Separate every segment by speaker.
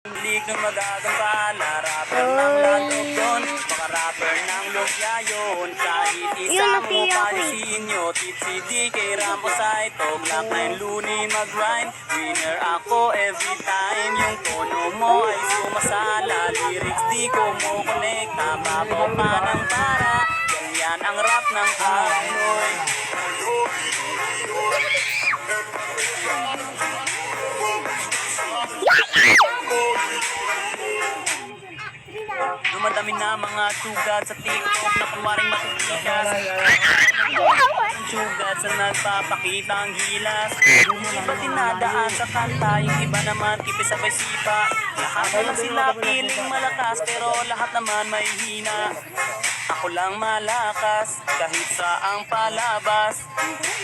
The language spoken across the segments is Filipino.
Speaker 1: Lig ng magagampala, rapper ng landog yun, baka rapper ng lugya yun. Kahit isa mo palisin nyo, tipsy DK Ramosay, to Black 9 Looney mag-rhyme. Winner ako every time, yung tono mo ay sumasala. Lyrics di ko mo connect, nababaw pa ng para. Ganyan ang rap ng Pinoy. Dumadami na mga sugat sa TikTok na kunwaring matitigas. Sugat sa nagpapakita ang gilas. Yung iba dinadaan sa kanta, yung iba naman kipisabay sipa. Lahat naman sila piling malakas, pero lahat naman may hina. Ako lang malakas, kahit saang palabas.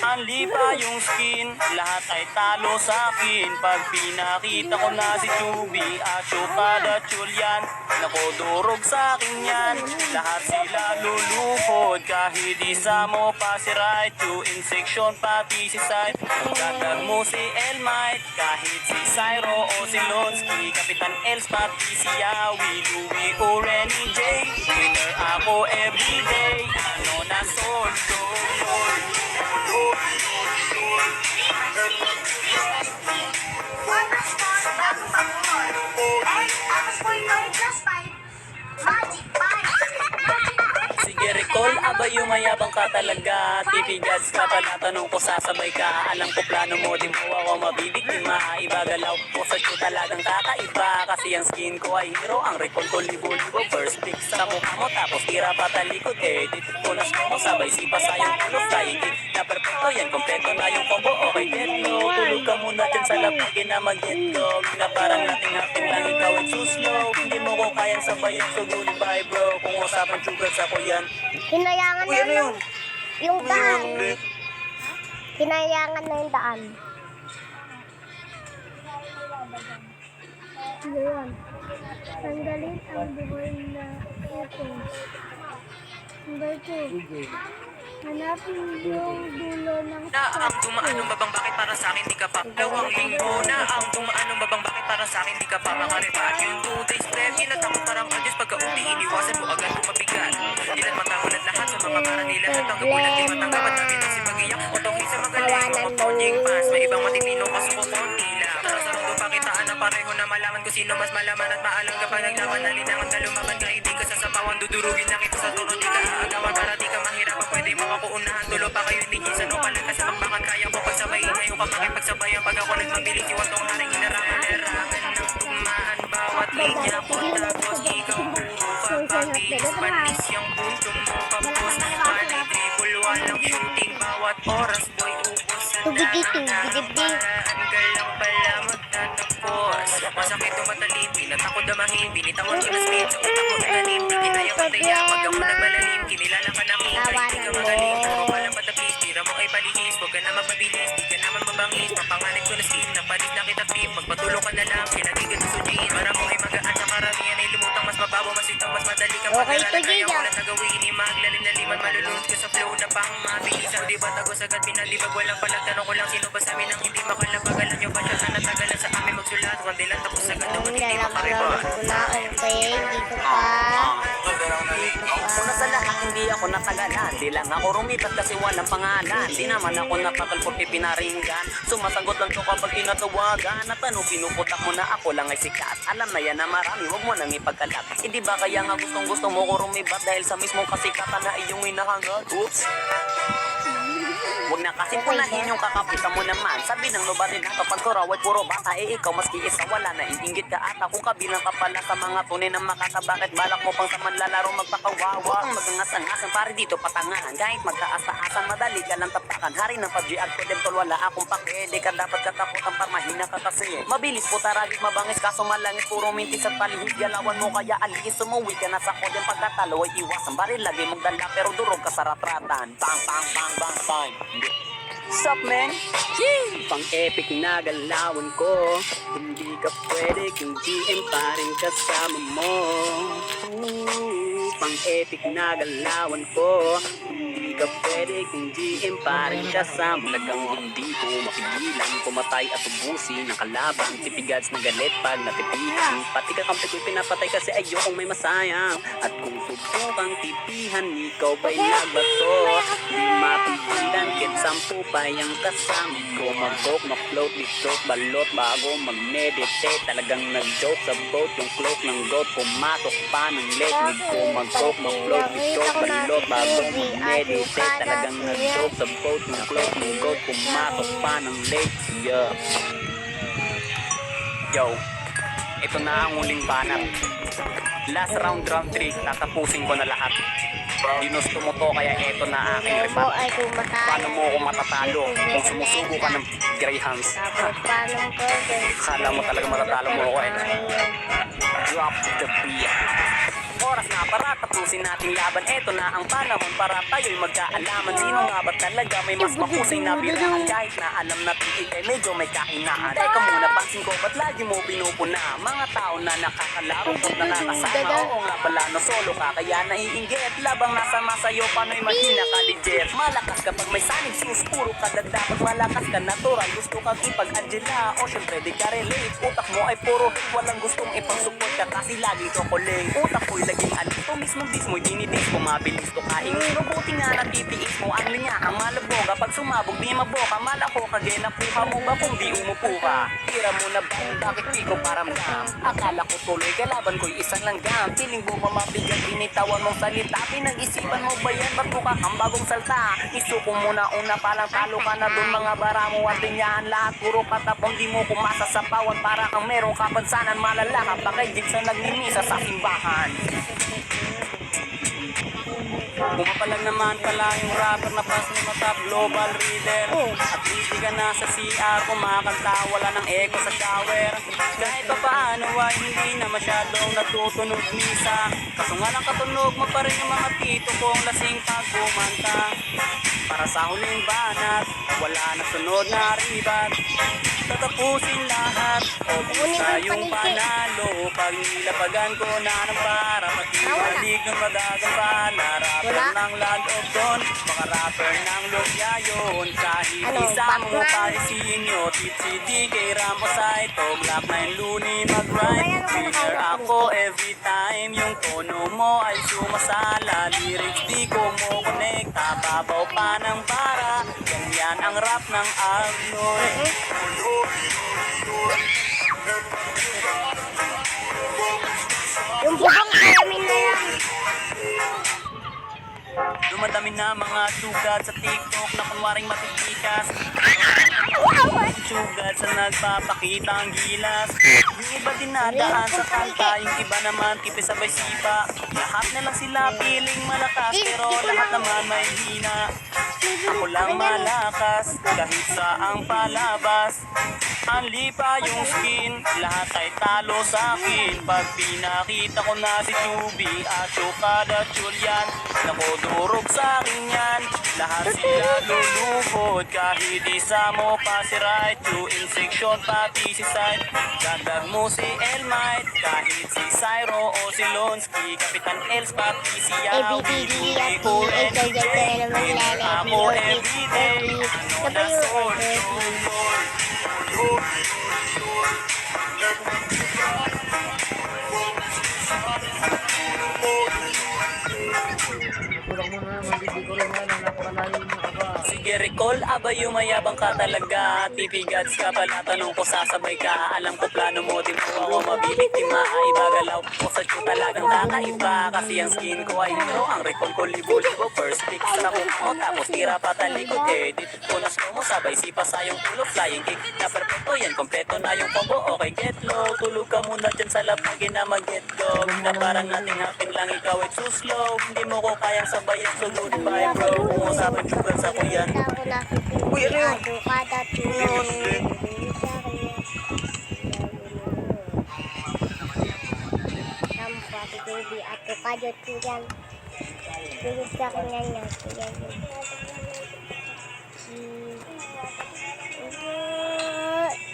Speaker 1: Anli pa yung skin, lahat ay talo sa akin. Pag pinakita ko na si Chubby at Chukada Julian, nako durog sa akin yan. Lahat sila lulupod, kahit isa mo pa si right. To in section pati si side. Dadag mo si Elmite, kahit si Cyro o si Lonsky. Kapitan Els pati si Yawi, Louie o Renny J. Winner ako everyday, ano na solo. Sige recall, aba yung mayabang ka talaga. Tipigas ka pala, tanong ko sasabay ka. Alam ko plano mo, di mo ako mabibiktima. Ibagalaw ko sa show talagang kakaiba. Kasi ang skin ko ay hero, ang recall ko libo-libo. First pick sa mukha mo, tapos tira pa talikod. Edit ko na mo, sabay sipa sa yung tulo. Flying kick na perfecto, yan kompleto na yung combo. Okay, get low, tulog ka muna dyan sa lapagin na mag-get low. Na parang nating hapin lang, ikaw ay too slow. Hindi mo ko kayang sabayin, so goodbye bro. Kung usapan sugar sa ko yan.
Speaker 2: Hinayangan
Speaker 1: Uy,
Speaker 2: na
Speaker 1: ano yun?
Speaker 2: yung daan. Hinayangan na yung daan. Ayan. Tanggalin ang buhay na ito. Number 2. Hanapin yung dulo ng
Speaker 1: Na ang dumaanong babang bakit para sa akin di ka pa dalawang linggo na ang dumaanong babang bakit para sa akin di ka pa makarebat yung 2 days prep inatakot parang audience pagka-uti iniwasan mo agad kumabigat ilan matahon at lahat sa mga para nila at ang kabulan di matanggap at namin ang sipagiyak o tawin sa magaling mga ponying pass may ibang matitino kaso ko konti lang para sa mundo pakitaan na pareho na malaman ko sino mas malaman at maalam kapag naglaban na linangan ka lumaban ka hindi ka sasapawan dudurugin na kita sa tono di ka aagawan para di ka mahirapan pwede mo ako unahan tulo pa kayo hindi gisan o palakas sa bakbakan kaya ko pagsabayin ngayon ka makipagsabayan pag ako nagmabilis iwan tong haring hinarangan erangan ng tugmaan bawat linya ko tapos ikaw puro pagpabilis panis yung punto mo kapos panay dribble walang shooting bawat oras boy upos sa daan paraan ka lang pala magtatapos masakit o matalim pinatakot damahin binitawan ko na speed sa utak mo ilalim di kinayang mataya pag ako nagmalalim kinilala ka na kita hindi ka magaling ako pala patapis tira mo ay palihis huwag ka na magpabilis di ka naman mabangis papanganib ko na skin napalis na kita pip magpatulong ka na lang pinagigan sa sujin para mo ay magaan sa karamihan ay lumutang mas mababaw mas itang mas madali kang pag-aralan kaya ko na nagawin ni maglalim na liman malulunod ka sa flow na pang mabilis ang di ba tagos agad pinalibag walang palagtanong ko lang sino ba sa amin ang hindi makalabag alam nyo ba siya na natagalan sa amin magsulat kandilan tapos agad naman hindi makariba
Speaker 2: Dito pa.
Speaker 1: una sa lahat hindi ako natagalan di lang ako rumitat kasi walang pangalan di naman ako napakalpot pinaringgan sumasagot lang to kapag tinatawagan at ano pinuputak mo na ako lang ay sikat alam na yan na marami wag mo nang ipagkalat hindi ba kaya nga gustong gusto mo ko rumibat dahil sa mismong kasikatan na iyong hinahangat oops. Huwag na kasi punahin yung kakapitan mo naman sabi ng nubarin na kapag kuraway puro bata ikaw maski isa wala na iingit ka ata kung kabilang ka pala sa mga tunay na makakabakit balak mo pang sa manlalaro magpakawawa ang magangas-angasan pare dito patangahan kahit magkaasa-asan madali ka lang tapakan hari ng PUBG at kodem tol wala akong pakede ka dapat kataputan par mahina ka kasi mabilis po taragit mabangis kaso malangit puro mintis at palihig galawan mo kaya alis sumuwi ka na sa kodem pagkatalo ay iwasan baril lagi mong dala pero durog ka sa ratratan bang bang bang bang bang. Sup man? Yee! Pang epic na galawan ko hindi ka pwede kung GM pa rin kasama mo Pang epic na galawan ko hindi
Speaker 3: ka pwede kung GM pa rin kasama. Talagang hindi ko mapigilan pumatay at ubusin ang kalaban. Tipigads na galit pag natipihan. Pati kakampi ko'y pinapatay kasi ayokong may masayang. At kung subukang tipihan, ikaw ba'y nagbato? Di mapigilan, kahit 10 pa yung kasama ko. Mag-coke, ma-float, di-float, balot bago mag-meditate. Talagang nag-joke sa boat, yung cloak ng goat. Pumatok pa ng lake, need ko mag-coke, ma-float, di-float, balot bago mag-meditate. Talagang nag-joke sa boat, yung cloak ng goat. Pumatok pa ng lake, yeah. Yo, ito na ang huling banat. Last round 3, tatapusin ko na lahat. Ginusto mo to, kaya ito na aking
Speaker 2: Bobo
Speaker 3: repat.
Speaker 2: ay kumatay.
Speaker 3: Paano mo ako matatalo kung sumusubo ka ng Greyhounds?
Speaker 2: Tapos paano ko?
Speaker 3: Akala mo talaga matatalo mo ako eh. Drop the beat. Oras na para tapusin nating laban. Eto na ang panahon para tayo'y magkaalaman. Sino nga ba talaga may mas mahusay na birahan? Kahit na alam natin ikay medyo may kahinaan. Teka muna, pansin ko ba't lagi mo pinupuna? Mga tao na nakakalaro o nakakasama. Oo nga pala, no solo ka kaya naiinggit. Labang nasa masayo, pano'y mahina ka legit. Malakas kapag may sanig sus, puro ka dapat malakas ka natural. Gusto ka kipag-Angela o syempre di ka relate. Utak mo ay puro hate, walang gustong ipang-support ka kasi lagi chocolate. Utak ko'y laging alito, mismong dismo'y dinidis ko, mabilis to kaing. Mabuti nga natitiis mo ang linya, ang malabo kapag sumabog di maboka. Malako kagay nakuha mo ba kung di umupo ka? Tira mo na ba kung bakit di ko paramdam? Akala ko tuloy kalaban ko'y isang langgam. Piling mo mamabigat, binitawan mong salita. Pinag-isipan mo ba yan? Ba't mukha kang bagong salta? Isuko mo na una palang talo ka na dun. Mga bara mo at linyahan lahat puro patapong di mo kumasa sa pawan. Para kang merong kapansanan, malala ka pa kay Jig sa nagmimisa sa simbahan. Pumapalag naman pala yung rapper na pas ni Matap Global Reader. At busy ka na sa CR, kumakanta, wala ng echo sa shower. Kahit pa paano ay hindi na masyadong natutunog misa. Kaso nga lang katunog mo pa rin yung mga tito kong lasing pag kumanta. Para sa huling banat, wala na sunod na ribat. Tatapusin lahat, obvious na yung panalo. Pag nilapagan ko na ng para, pati balik ng magagambala. Rapper ng Land of Dawn, mga rapper ng Lugya yun. Kahit isa mo parisin nyo, Tipsy DK Ramos ay Toglak na yung Looney mag-rhyme. Winner ako every time, yung tono mo ay sumasala. Lyrics di ko mo connecta, babaw pa ng bara. Ganyan ang rap ng Agnoy.
Speaker 2: Yung bubong namin na yan.
Speaker 3: Dumadami na mga sugad sa TikTok na kunwaring matitikas. Sugad sa nagpapakita ang gilas. Yung iba dinadaan sa kanta, yung iba naman tipis sabay sipa. Lahat na lang sila piling malakas, pero lahat naman may hina. Ako lang malakas, kahit sa ang palabas. Anli pa yung skin, lahat ay talo sa akin. Pag pinakita ko na si Chubby at Chokada Julian, nakodurog sa akin yan. Lahat sila lulukod, kahit isa mo pa si right. To in section pati si side, dagdag mo si Elmite. Kahit si Cyro o si Lonsky, Kapitan Els pati si Yawi. Huli ko NJ, winner ako everyday. Ano na soul, sige, recall, aba yumayabang ka talaga. Tipigads ka pala, tanong ko sasabay ka. Alam ko plano mo, di mo ako mabibiktima. Ay bagalaw ko sa show talagang kakaiba. Kasi ang skin ko ay no, ang recall ko libo-libo. First pick sa mo, tapos tira patalikod. Edit ko na slow mo, sabay sipa sa yung ulo. Flying kick na perfecto, yan kompleto na yung combo. Okay, get low, tulog ka muna dyan sa lapagi na mag-get go. Na parang nating hapin lang, ikaw ay too slow. Hindi mo ko kayang sabayan, so good bye bro. Kung usapan sugar sa kuyan. Uy, ano yun?
Speaker 2: Kada tulong. Sampa, si Baby, ato kadot ko yan. Bigod sa kanya niya.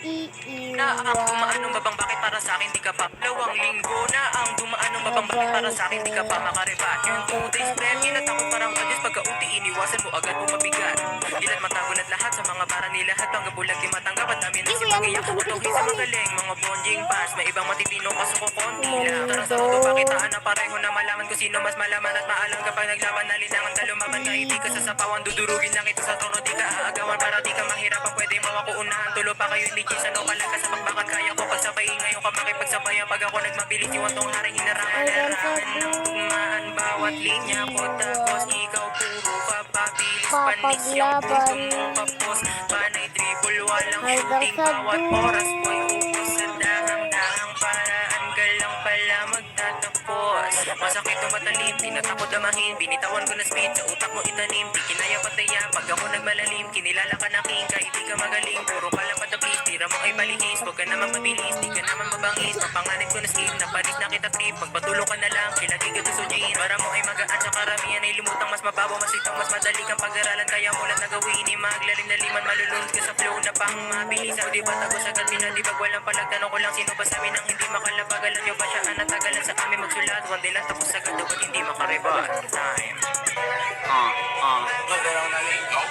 Speaker 2: Iiw.
Speaker 1: na ang dumaan ng babang bakit para sa akin di ka pa. 2 linggo na ang dumaan ng babang bakit para sa akin di ka pa makarebat. Yung 2 days friend, ginatakot parang adis pagka-unti iniwasan mo agad mo mabigat. Ilan matagunat lahat sa mga para ni lahat ang gabulag di matanggap at dami na sipagiyak utokin sa magaling mga bonjing pass. May ibang matitino kaso ko konti lang. Tarang sa rodo pakitaan na pareho na malaman kung sino mas malaman at maalam kapag naglaban na linangan ka lumaban kahit di ka sa sapawan dudurugin lang ito sa trono di ka aagawan para di ka mahirapan pwede mo ako unahan tulo pa kayo lichis ano kalaga sa pagbakat kaya ko pagsabayin ngayon ka makipagsabayan pag ako nagmabilis iwan tong haring hinarangan larangan ng tugmaan bawat linya ko tapos ikaw puro ka pabilis panis yung puso mong kapos panay dribble walang shooting bawat oras boy upos sa dahang-dahang paraan ka lang pala magtatapos masakit o matalim tinatakot damahin binitawan ko na speed sa utak mo itanim di kinaya pataya pag ako nagmalalim kinilala ka na king kahit di ka magaling puro palapad na please tira mo ay balihis huwag ka naman mabilis di ka naman mabangis mapanganib ko na skip napalis na kita trip magpatulong ka na lang kilagi ka to sujin para mo ay magaan sa karamihan ay lumutang mas mababaw mas itong mas madali kang pag-aralan kaya mo lang nagawin ni maglalim na liman malulunod ka sa flow na pang mabilis ako di ba tago sa kalmina di ba walang palagtanong ko lang sino ba sa amin ang hindi makalapag alam nyo ba siya ang natagalan sa kami magsulat one day lang tapos agad dapat hindi makarebat time.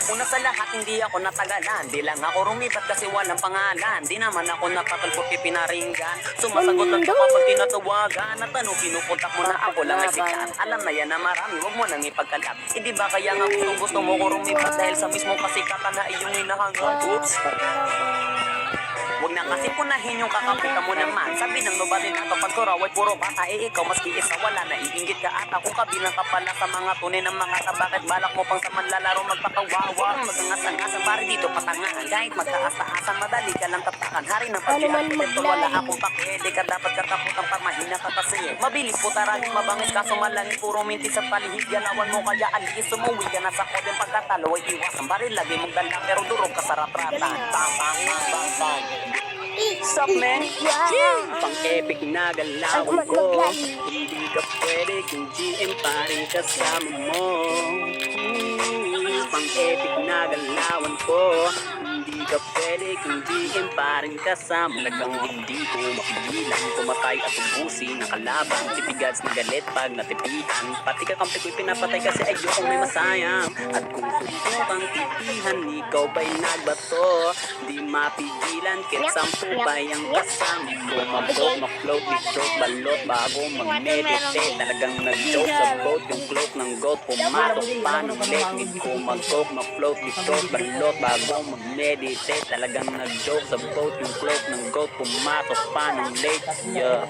Speaker 3: Una sa lahat, hindi ako natagalan. Di lang ako rumipat kasi walang pangalan. Di naman ako napatulpot pinaringgan. Sumasagot lang ako pag tinatawagan. At ano, kinukontak mo na ako lang ay sikat. Alam na yan na marami, wag mo nang ipagkalap. Hindi ba kaya nga gusto mo ko rumipat dahil sa mismo kasikatan na iyong hinahangad? Oops. Huwag na kasi punahin yung kakapitan mo naman. Sabi ng nobody na kapag ko raw ay puro bata ikaw maski isa wala na iinggit ka at ako kabilang ka pala sa mga tunay ng mga bakit balak mo pang sa manlalaro magpakawawa magangas-angasan pare dito patangan kahit magtaas-taasan madali ka lang tapakan hari ng pag-iarkitekto wala akong pakede ka dapat kataputan pag mahina ka kasi mabilis po taragin mabangis kaso malangit puro minti sa palihig galawan mo kaya alis umuwi ka na sa kodeng pagkatalo ay iwasan baril lagi mong dala pero durog ka sa ratratan bang Sup man? Pang-epic na galawan ko Hindi ka pwede kung GM pa rin kasama mo Pang-epic na galawan ko Hindi ka pwede kung GM pa rin kasama Talagang hindi ko mapigilan Pumatay at ubusin Nakalaban, tipigads na galit pag natipihan Pati kakampi ko'y pinapatay kasi ayokong may masayang At kung subukang titihan Ikaw ba'y nagbato Di mapigilan kahit sampu pa yung kasama ko Mabot, ma-float, ni-choke, balot Bago mag-meditate Talagang nag-joke sa boat Yung cloak ng goat Pumatok pa ng lake Need ko mag-coke, ma-float, ni-choke, balot Bago mag-meditate Talagang nag-joke sa boat Yung cloak ng goat Pumatok pa ng lake Yeah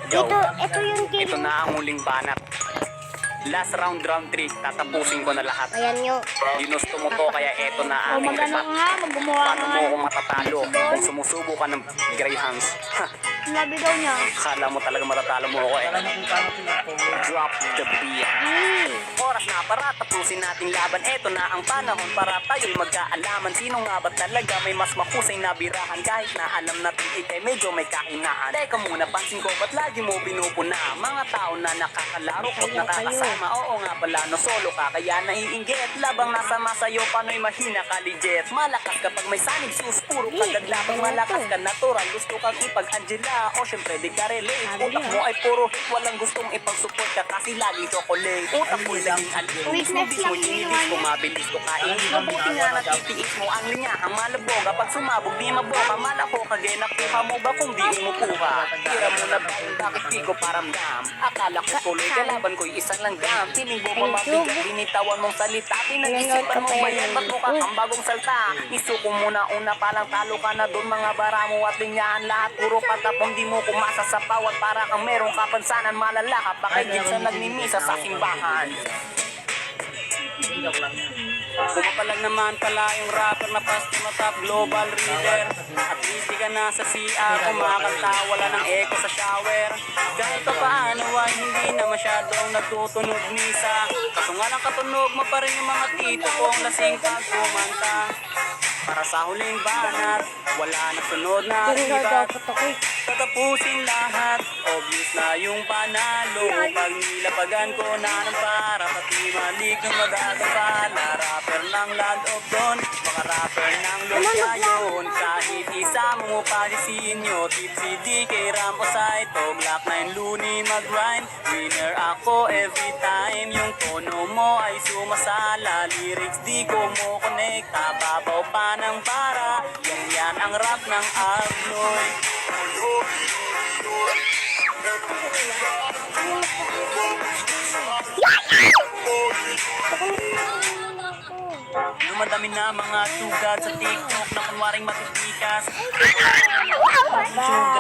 Speaker 3: Yo,
Speaker 2: Ito yung
Speaker 3: ito na ang huling banat Last round 3 Tatapusin ko na lahat
Speaker 2: Ayan nyo.
Speaker 3: Ginusto mo to kaya eto na aking rebat Paano mo ako matatalo Kung sumusubo ka ng Greyhounds Ha,
Speaker 2: Labi daw niya.
Speaker 3: akala mo talaga matatalo mo ako Drop the beat Oras na para tapusin nating laban Eto na ang panahon para tayo'y magkaalaman Sino nga ba talaga may mas mahusay na birahan Kahit na alam natin ikay medyo may kahinaan Teka muna pansin ko ba't lagi mo pinupuna Mga tao na nakakalaro ko't nakakasama Oo nga pala no solo ka kaya naiinggit Labang nasa masayo pano'y mahina ka legit Malakas kapag may sanig sus puro kagad-labang Malakas ka natural gusto kang ipag-Angela O syempre di ka relate Utak mo ay puro hit walang gustong ipag-support ka Kasi laging chocolate Utak mo'y laging alis Bis mo chinibis ko mabilis ko kain Mabuti nga natitiis mo ang linyahang malabog Kapag sumabog di maboka Malako kagaya nakuha mo ba kung di umukuha Tira mo na ba bakit di ko paramdam Akala ko tuloy kalaban ko'y isang langgam Piling mo pa mabigat binitawan mong salita Pinag-isipan mo ba yan ba't mukha kang bagong salta Isuko mo na una palang talo ka na doon Mga bara mo at linyahan lahat Puro patapong di mo kumasa sa bawat Para kang merong kapansanan malala ka Pakigit sa nagmimisa sa simbahan Pumapalag naman pala yung rapper na pasti matap global reader At least di ka na sa CR Kumakanta wala ng echo sa shower Kahit pa paano ay hindi na masyadong nagtutunog misa Kaso nga lang katunog mo pa rin yung mga tito kong lasing pag kumanta Para sa huling banat, wala na sunod na
Speaker 2: Hindi na
Speaker 3: iba.
Speaker 2: dapat ako.
Speaker 3: Tatapusin lahat, obvious na yung panalo. Pag nilapagan ko na ng para, pati malik ng magagapala. Rapper ng Land of Dawn, mga rapper ng Lucia yun. Kahit isa mo palisin nyo, Tipsy DK, Rambo Saito, Glock 9 Looney mag-rhyme. Winner ako every time, yung tono mo ay sumasala. Lyrics di ko mo connecta, babaw pa ng para. Yan ang rap ng Agnoy. Dumadami na mga sugat sa TikTok na kunwaring matitikas.
Speaker 2: Bye.